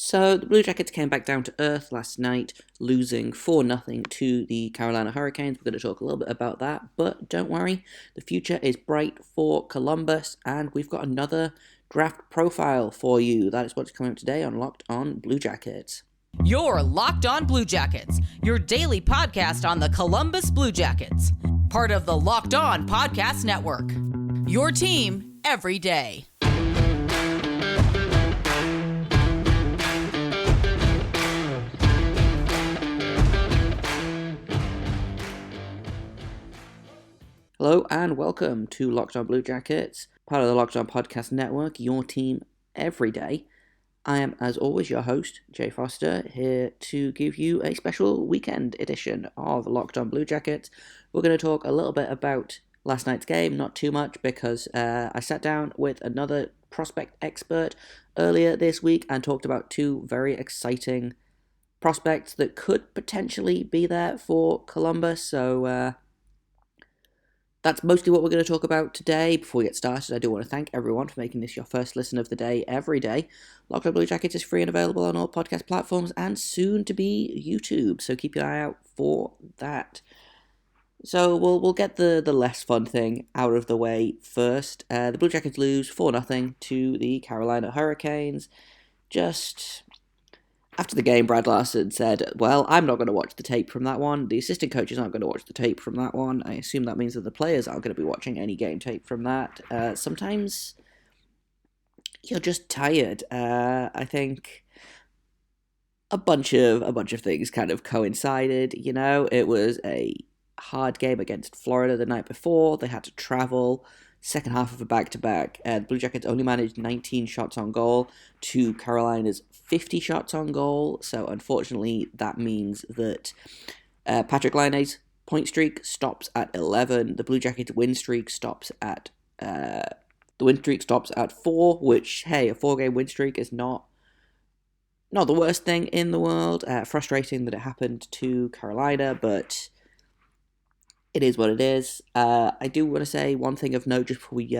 So the Blue Jackets came back down to earth last night, losing 4-0 to the Carolina Hurricanes. We're going to talk a little bit about that, but don't worry, the future is bright for Columbus, and we've got another draft profile for you. That is what's coming up today on Locked On Blue Jackets. You're Locked On Blue Jackets, your daily podcast on the Columbus Blue Jackets, part of the Locked On Podcast Network. Your team every day. Hello and welcome to Locked On Blue Jackets, part of the Locked On Podcast Network, your team every day. I am, as always, your host, Jay Foster, here to give you a special weekend edition of Locked On Blue Jackets. We're going to talk a little bit about last night's game, not too much, because I sat down with another prospect expert earlier this week and talked about two very exciting prospects that could potentially be there for Columbus, so that's mostly what we're going to talk about today. Before we get started, I do want to thank everyone for making this your first listen of the day every day. Locked On Blue Jackets is free and available on all podcast platforms and soon to be YouTube, so keep your eye out for that. So we'll get the less fun thing out of the way first. The Blue Jackets lose 4-0 to the Carolina Hurricanes. Just after the game, Brad Larson said, well, I'm not going to watch the tape from that one. The assistant coaches aren't going to watch the tape from that one. I assume that means that the players aren't going to be watching any game tape from that. Sometimes you're just tired. I think a bunch of things kind of coincided. You know, it was a hard game against Florida the night before. They had to travel. Second half of a back-to-back. The Blue Jackets only managed 19 shots on goal to Carolina's 50 shots on goal. So unfortunately, that means that Patrick Laine's point streak stops at 11. The Blue Jackets win streak stops at 4. Which, hey, a 4-game win streak is not the worst thing in the world. Frustrating that it happened to Carolina, but it is what it is. I do want to say one thing of note just before we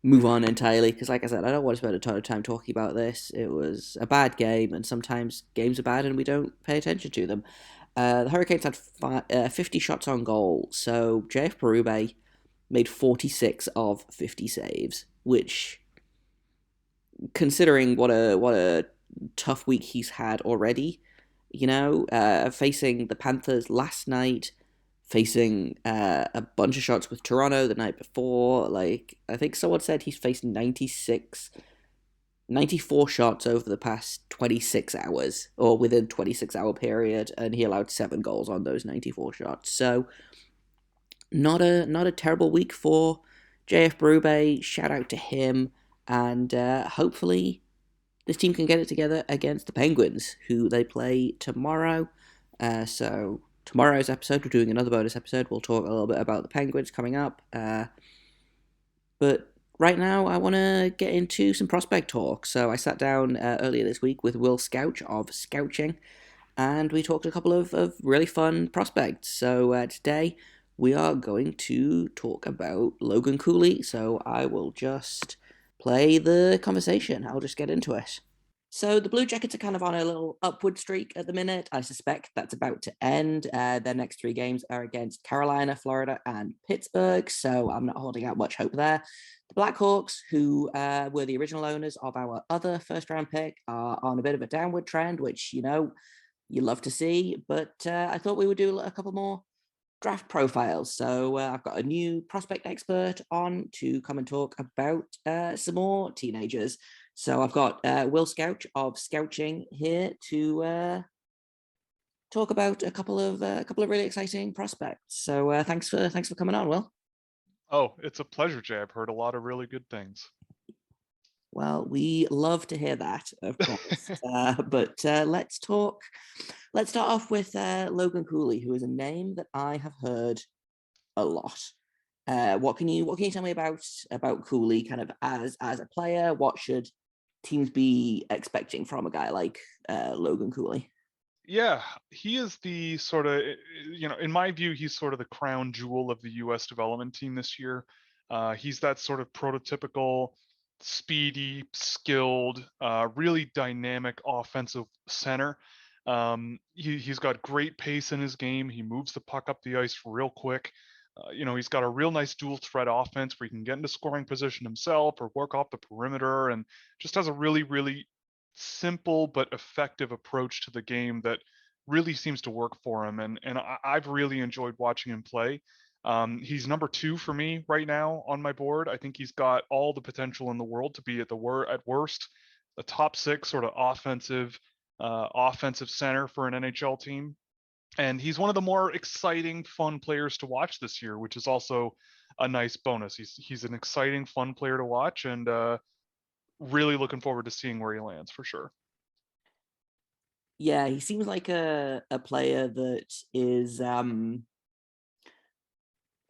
move on entirely, because like I said, I don't want to spend a ton of time talking about this. It was a bad game, and sometimes games are bad and we don't pay attention to them. The Hurricanes had 50 shots on goal, so JF Berube made 46 of 50 saves, which, considering what a tough week he's had already, you know, facing the Panthers last night, facing a bunch of shots with Toronto the night before. Like, I think someone said he's faced 94 shots over the past 26 hours, or within 26-hour period, and he allowed 7 goals on those 94 shots. So, not a terrible week for JF Berube. Shout out to him, and hopefully this team can get it together against the Penguins, who they play tomorrow. So tomorrow's episode, we're doing another bonus episode. We'll talk a little bit about the Penguins coming up. But right now, I want to get into some prospect talk. So I sat down earlier this week with Will Scouch of Scouching, and we talked a couple of really fun prospects. So today, we are going to talk about Logan Cooley. So I will just play the conversation. I'll just get into it. So the Blue Jackets are kind of on a little upward streak at the minute. I suspect that's about to end. Their next 3 games are against Carolina, Florida, and Pittsburgh, so I'm not holding out much hope there. The Blackhawks, who were the original owners of our other first-round pick, are on a bit of a downward trend, which, you know, you love to see, but I thought we would do a couple more draft profiles. So I've got a new prospect expert on to come and talk about some more teenagers. So I've got Will Scouch of Scouching here to talk about a couple of really exciting prospects. So thanks for coming on, Will. Oh, it's a pleasure, Jay. I've heard a lot of really good things. Well, we love to hear that, of course. But let's start off with Logan Cooley, who is a name that I have heard a lot. What can you tell me about Cooley, kind of as a player? What should teams be expecting from a guy like Logan Cooley? Yeah, he is the sort of, in my view, he's sort of the crown jewel of the U.S. development team this year. He's that sort of prototypical speedy, skilled, really dynamic offensive center. He's got great pace in his game. He moves the puck up the ice real quick. He's got a real nice dual threat offense where he can get into scoring position himself or work off the perimeter, and just has a really, really simple but effective approach to the game that really seems to work for him. And I've really enjoyed watching him play. He's number 2 for me right now on my board. I think he's got all the potential in the world to be at worst a top 6 sort of offensive center for an NHL team. And he's one of the more exciting, fun players to watch this year, which is also a nice bonus. He's an exciting, fun player to watch, and really looking forward to seeing where he lands for sure. Yeah, he seems like a player that is kind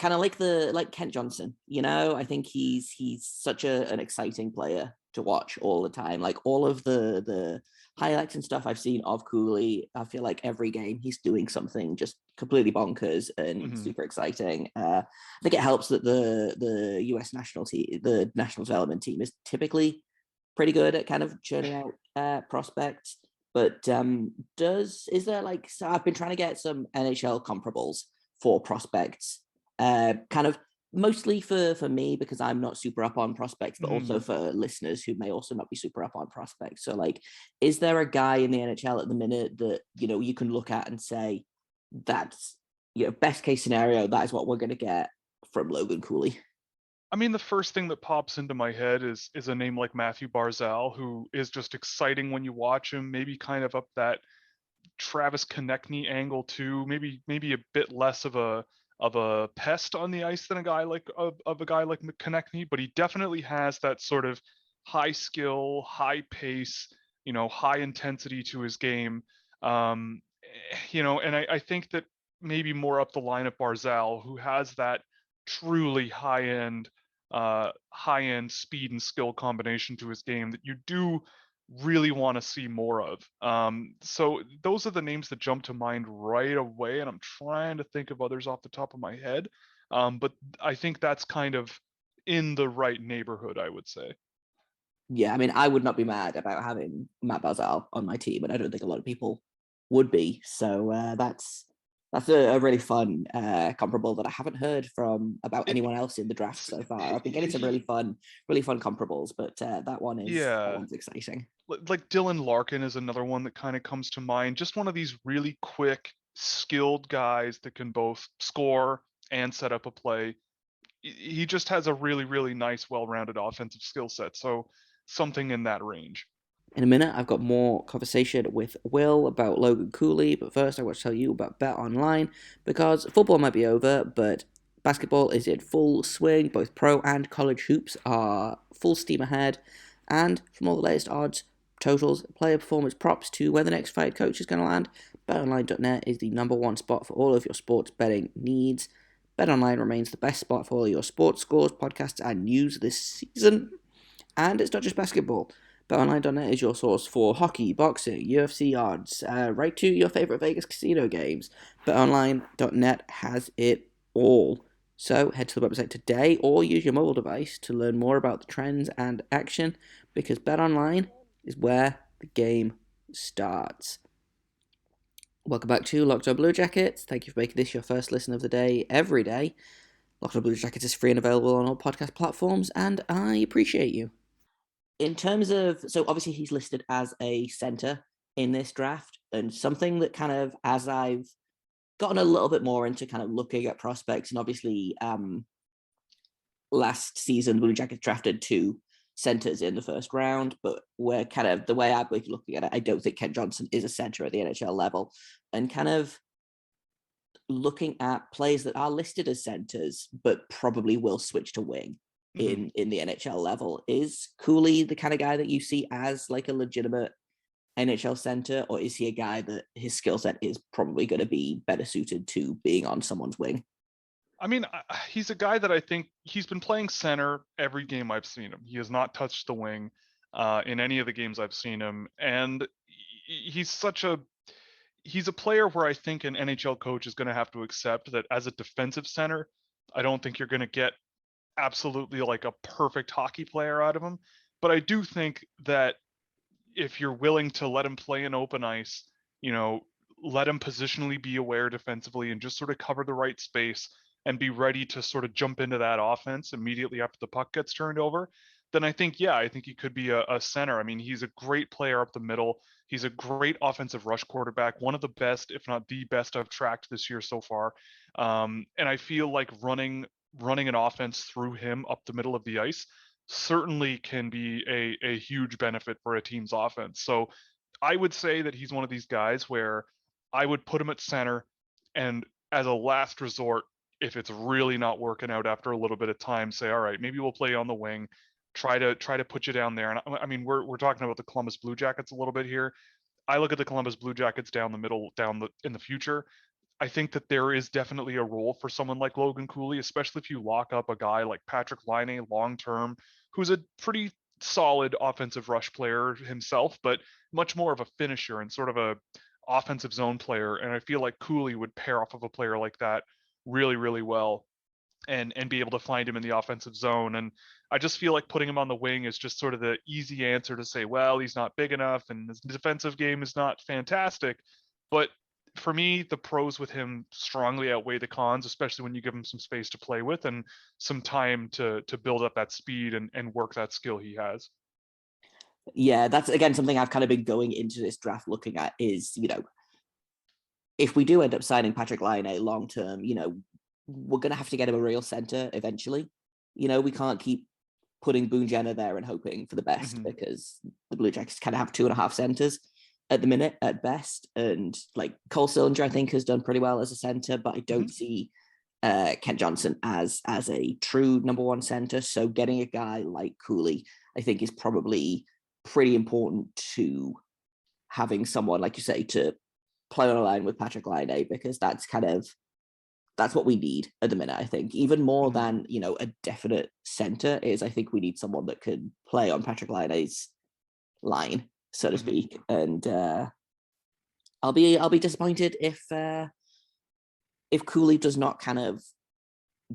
of like Kent Johnson. I think he's such an exciting player to watch all the time. Like all of the highlights and stuff I've seen of Cooley, I feel like every game he's doing something just completely bonkers and super exciting. I think it helps that the US national team, the national development team, is typically pretty good at kind of churning out prospects. But is there so I've been trying to get some NHL comparables for prospects, kind of mostly for me because I'm not super up on prospects, but also for listeners who may also not be super up on prospects. So is there a guy in the NHL at the minute that you can look at and say that's best case scenario, that is what we're going to get from Logan Cooley? I mean, the first thing that pops into my head is a name like Matthew Barzal, who is just exciting when you watch him. Maybe kind of up that Travis Konechny angle too. Maybe a bit less of a pest on the ice than a guy like Konechny, but he definitely has that sort of high skill, high pace, high intensity to his game. And I think that maybe more up the line of Barzal, who has that truly high end speed and skill combination to his game that you do really want to see more of. So those are the names that jump to mind right away, and I'm trying to think of others off the top of my head. But I think that's kind of in the right neighborhood, I would say. Yeah, I mean, I would not be mad about having Matt Barzal on my team, and I don't think a lot of people would be. So that's a really fun comparable that I haven't heard from about anyone else in the draft so far. I've been getting some really fun comparables, but that one's exciting. Like Dylan Larkin is another one that kind of comes to mind. Just one of these really quick, skilled guys that can both score and set up a play. He just has a really, really nice, well-rounded offensive skill set. So something in that range. In a minute, I've got more conversation with Will about Logan Cooley, but first I want to tell you about BetOnline, because football might be over, but basketball is in full swing. Both pro and college hoops are full steam ahead, and from all the latest odds, totals, player performance props to where the next fight coach is going to land, BetOnline.net is the number one spot for all of your sports betting needs. BetOnline remains the best spot for all your sports scores, podcasts, and news this season. And it's not just basketball. BetOnline.net is your source for hockey, boxing, UFC odds, right to your favorite Vegas casino games. BetOnline.net has it all. So head to the website today or use your mobile device to learn more about the trends and action, because BetOnline is where the game starts. Welcome back to Locked On Blue Jackets. Thank you for making this your first listen of the day every day. Locked On Blue Jackets is free and available on all podcast platforms, and I appreciate you. In terms of, so obviously he's listed as a center in this draft, and something that kind of, as I've gotten a little bit more into kind of looking at prospects, and obviously last season Blue Jackets drafted 2 centers in the first round, but we're kind of, the way I'm looking at it, I don't think Kent Johnson is a center at the NHL level, and kind of looking at players that are listed as centers but probably will switch to wing in the NHL level. Is Cooley the kind of guy that you see as like a legitimate NHL center, or is he a guy that his skill set is probably going to be better suited to being on someone's wing? I mean, he's a guy that I think he's been playing center every game I've seen him. He has not touched the wing in any of the games I've seen him, and he's a player where I think an NHL coach is going to have to accept that as a defensive center, I don't think you're going to get absolutely like a perfect hockey player out of him, But I do think that if you're willing to let him play in open ice, let him positionally be aware defensively and just sort of cover the right space and be ready to sort of jump into that offense immediately after the puck gets turned over, then I think he could be a center. I mean, he's a great player up the middle. He's a great offensive rush quarterback, one of the best, if not the best, I've tracked this year so far. And I feel like running an offense through him up the middle of the ice certainly can be a huge benefit for a team's offense. So I would say that he's one of these guys where I would put him at center, and as a last resort, if it's really not working out after a little bit of time, say, all right, maybe we'll play on the wing, try to put you down there. And I mean, we're talking about the Columbus Blue Jackets a little bit here. I look at the Columbus Blue Jackets down the middle, in the future. I think that there is definitely a role for someone like Logan Cooley, especially if you lock up a guy like Patrick Laine long term, who's a pretty solid offensive rush player himself, but much more of a finisher and sort of a offensive zone player. And I feel like Cooley would pair off of a player like that really, really well and be able to find him in the offensive zone. And I just feel like putting him on the wing is just sort of the easy answer to say, well, he's not big enough and his defensive game is not fantastic. But for me, the pros with him strongly outweigh the cons, especially when you give him some space to play with and some time to build up that speed and work that skill he has. Yeah, that's again something I've kind of been going into this draft looking at is, if we do end up signing Patrick Laine long term, we're going to have to get him a real center eventually. We can't keep putting Boone Jenner there and hoping for the best because the Blue Jackets kind of have 2.5 centers at the minute at best. And like Cole Sillinger, I think, has done pretty well as a center, but I don't see Kent Johnson as a true number one center. So getting a guy like Cooley, I think, is probably pretty important to having someone, like you say, to play on a line with Patrick Laine, because that's what we need at the minute. I think even more than a definite center is, I think we need someone that can play on Patrick Laine's line, so to speak. And I'll be disappointed if Cooley does not kind of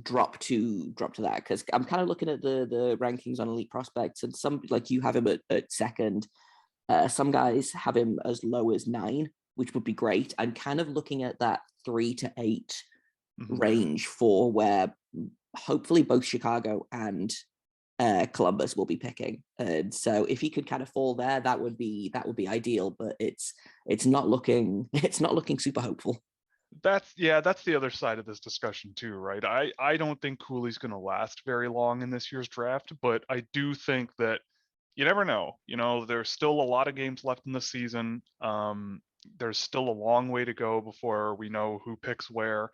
drop to that, because I'm kind of looking at the rankings on Elite Prospects, and some, like, you have him at second. Some guys have him as low as 9, which would be great. I'm kind of looking at that 3 to 8 range for where hopefully both Chicago and Columbus will be picking. And so if he could kind of fall there, that would be ideal. But it's not looking super hopeful. That's the other side of this discussion too, right? I don't think Cooley's going to last very long in this year's draft, but I do think that you never know. There's still a lot of games left in the season. There's still a long way to go before we know who picks where.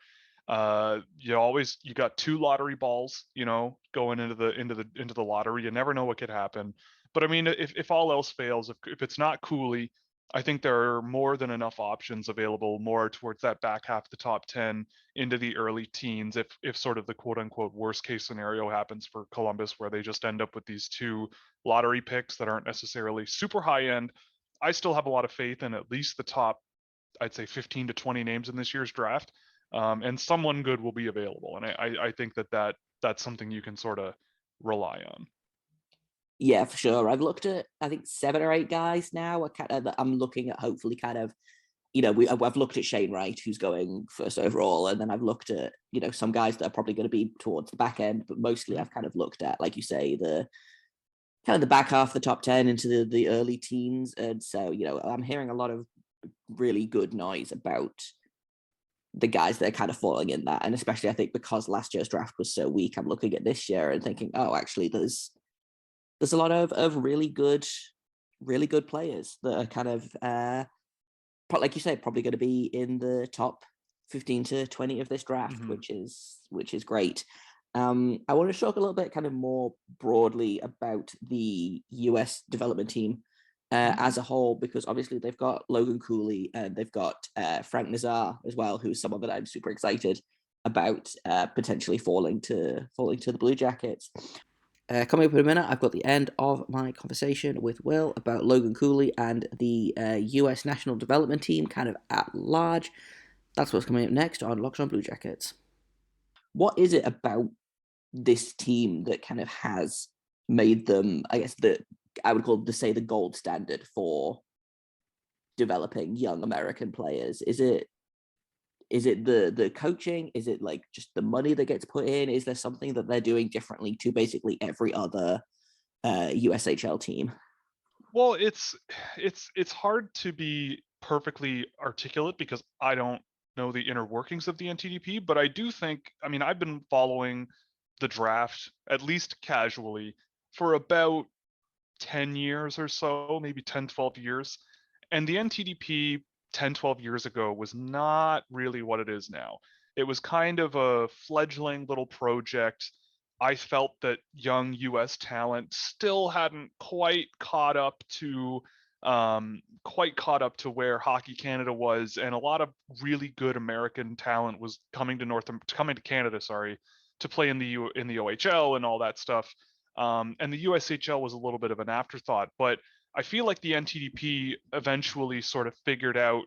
You got 2 lottery balls, going into the lottery. You never know what could happen. But I mean, if all else fails, if it's not Cooley, I think there are more than enough options available more towards that back half of the top 10 into the early teens. If sort of the quote unquote worst case scenario happens for Columbus, where they just end up with these 2 lottery picks that aren't necessarily super high end, I still have a lot of faith in at least the top, I'd say 15 to 20 names in this year's draft. And someone good will be available. And I think that's something you can sort of rely on. Yeah, for sure. I've looked at, I think, 7 or 8 guys now. I'm looking at hopefully kind of, I've looked at Shane Wright, who's going first overall, and then I've looked at, some guys that are probably going to be towards the back end, but mostly I've kind of looked at, like you say, the kind of the back half of the top 10 into the early teens. And so, I'm hearing a lot of really good noise about the guys that are kind of falling in that. And especially, I think, because last year's draft was so weak, I'm looking at this year and thinking, oh, actually, there's a lot of really good players that are kind of, like you say, probably going to be in the top 15 to 20 of this draft, which is great. I want to talk a little bit kind of more broadly about the US development team as a whole, because obviously they've got Logan Cooley and they've got Frank Nazar as well, who's someone that I'm super excited about potentially falling to the Blue Jackets. Coming up in a minute, I've got the end of my conversation with Will about Logan Cooley and the US National Development Team kind of at large. That's what's coming up next on Locked On Blue Jackets. What is it about this team that kind of has made them, I guess, the I would call, to say, the gold standard for developing young American players? Is it the coaching? Is it like just the money that gets put in? Is there something that they're doing differently to basically every other USHL team? Well, it's hard to be perfectly articulate because I don't know the inner workings of the NTDP, but I do think, I mean, I've been following the draft, at least casually, for about 10 years or so, maybe 10, 12 years. And the NTDP 10, 12 years ago was not really what it is now. It was kind of a fledgling little project. I felt that young US talent still hadn't quite caught up to where Hockey Canada was, and a lot of really good American talent was coming to Canada, sorry, to play in the OHL and all that stuff. And the USHL was a little bit of an afterthought, but I feel like the NTDP eventually sort of figured out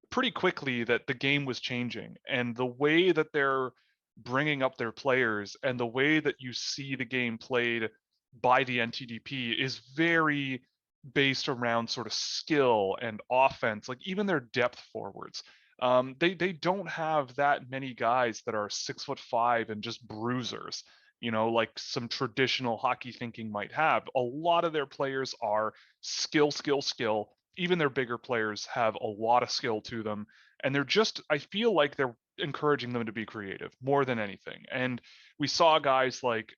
pretty quickly that the game was changing, and the way that they're bringing up their players and the way that you see the game played by the NTDP is very based around sort of skill and offense. Like even their depth forwards, they don't have that many guys that are 6'5" and just bruisers, like some traditional hockey thinking might have. A lot of their players are skill, skill, skill. Even their bigger players have a lot of skill to them. And I feel like they're encouraging them to be creative more than anything. And we saw guys like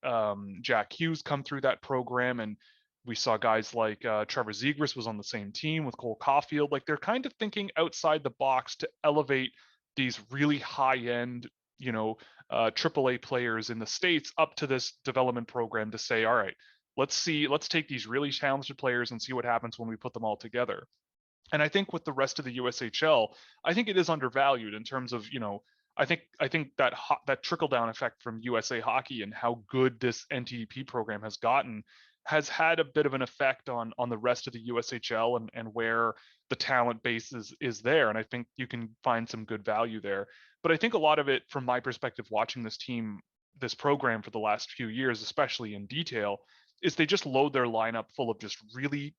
Jack Hughes come through that program, and we saw guys like Trevor Zegras was on the same team with Cole Caulfield. Like they're kind of thinking outside the box to elevate these really high end, AAA players in the States up to this development program to say, all right, let's take these really talented players and see what happens when we put them all together. And I think with the rest of the USHL, I think it is undervalued in terms of, I think that trickle down effect from USA Hockey and how good this NTDP program has gotten has had a bit of an effect on the rest of the USHL and where the talent base is there. And I think you can find some good value there. But I think a lot of it, from my perspective, watching this program for the last few years, especially in detail, is they just load their lineup full of just really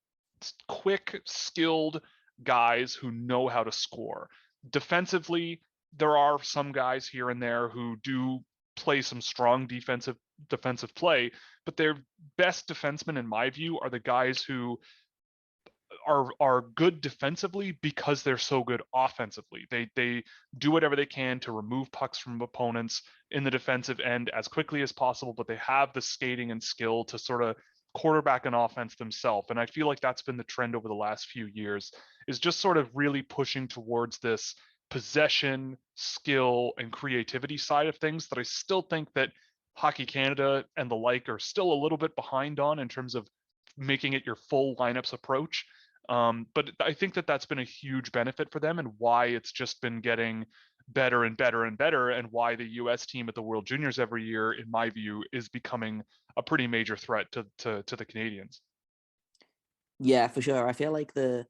quick, skilled guys who know how to score. Defensively, there are some guys here and there who do play some strong defensive play, but their best defensemen, in my view, are the guys who are good defensively because they're so good offensively. They do whatever they can to remove pucks from opponents in the defensive end as quickly as possible, but they have the skating and skill to sort of quarterback an offense themselves. And I feel like that's been the trend over the last few years, is just sort of really pushing towards this possession, skill, and creativity side of things that I still think that Hockey Canada and the like are still a little bit behind on in terms of making it your full lineups approach. But I think that that's been a huge benefit for them, and why it's just been getting better and better and better, and why the US team at the World Juniors every year, in my view, is becoming a pretty major threat to the Canadians. Yeah, for sure. I feel like the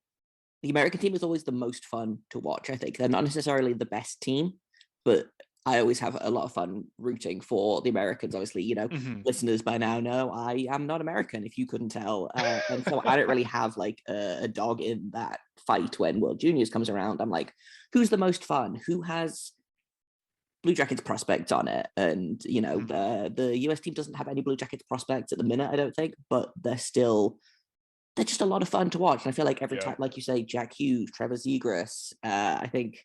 American team is always the most fun to watch. I think they're not necessarily the best team, but I always have a lot of fun rooting for the Americans. Obviously, listeners by now know I am not American, if you couldn't tell. And so I don't really have like a dog in that fight when World Juniors comes around. I'm like, who's the most fun? Who has Blue Jackets prospects on it? And, the US team doesn't have any Blue Jackets prospects at the minute, I don't think, but they're just a lot of fun to watch. And I feel like every time, like you say, Jack Hughes, Trevor Zegras, I think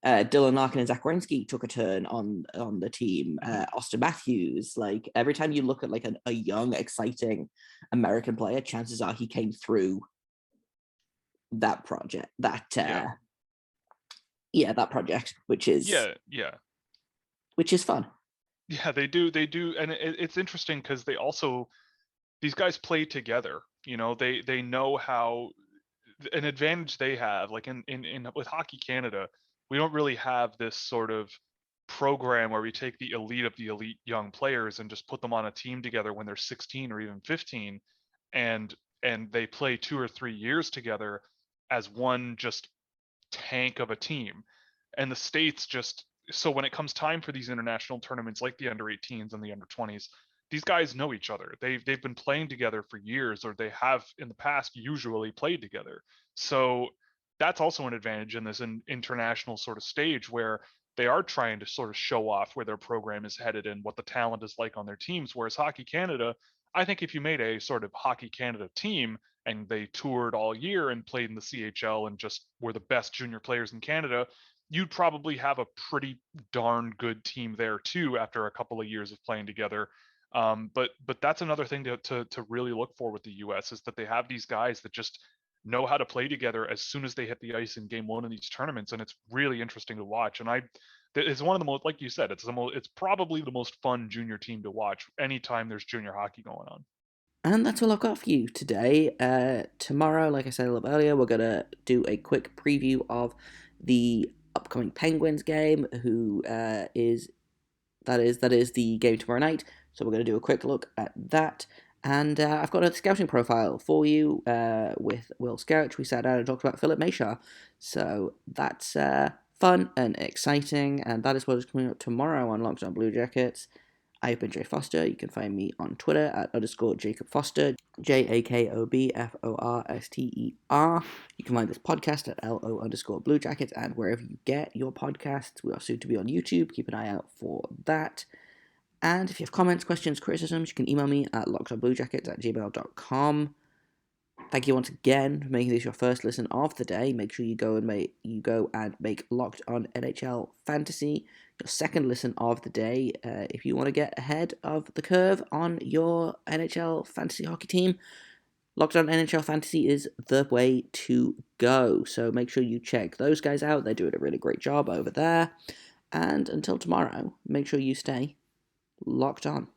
Dylan Larkin and Zach Werenski took a turn on the team. Austin Matthews, like every time you look at like a young, exciting American player, chances are he came through that project, that project, which is which is fun. Yeah, they do, and it's interesting because these guys play together. They know how, an advantage they have, like in with Hockey Canada, we don't really have this sort of program where we take the elite of the elite young players and just put them on a team together when they're 16 or even 15, and they play 2 or 3 years together as one just tank of a team. And the States just, so when it comes time for these international tournaments like the under 18s and the under 20s, these guys know each other. They've been playing together for years, or they have in the past usually played together. So that's also an advantage in this international sort of stage where they are trying to sort of show off where their program is headed and what the talent is like on their teams. Whereas Hockey Canada, I think if you made a sort of Hockey Canada team and they toured all year and played in the CHL and just were the best junior players in Canada, you'd probably have a pretty darn good team there too after a couple of years of playing together. But that's another thing to really look for with the U.S. is that they have these guys that just know how to play together as soon as they hit the ice in game one of these tournaments, and it's really interesting to watch. And it's one of the most, like you said, it's probably the most fun junior team to watch anytime there's junior hockey going on. And that's all I've got for you today. Tomorrow, like I said a little earlier, we're gonna do a quick preview of the upcoming Penguins game. Who is that? Is the game tomorrow night? So we're gonna do a quick look at that. And I've got a scouting profile for you with Will Scouch. We sat down and talked about Philip Mashar. So that's fun and exciting. And that is what is coming up tomorrow on Locked On Blue Jackets. I've been Jay Foster. You can find me on Twitter at _Jacob Foster, JAKOBFORSTER. You can find this podcast at LO_Blue Jackets and wherever you get your podcasts. We are soon to be on YouTube. Keep an eye out for that. And if you have comments, questions, criticisms, you can email me at lockedonbluejackets@gmail.com. Thank you once again for making this your first listen of the day. Make sure you go and make Locked On NHL Fantasy your second listen of the day. If you want to get ahead of the curve on your NHL fantasy hockey team, Locked On NHL Fantasy is the way to go. So make sure you check those guys out. They're doing a really great job over there. And until tomorrow, make sure you stay locked on.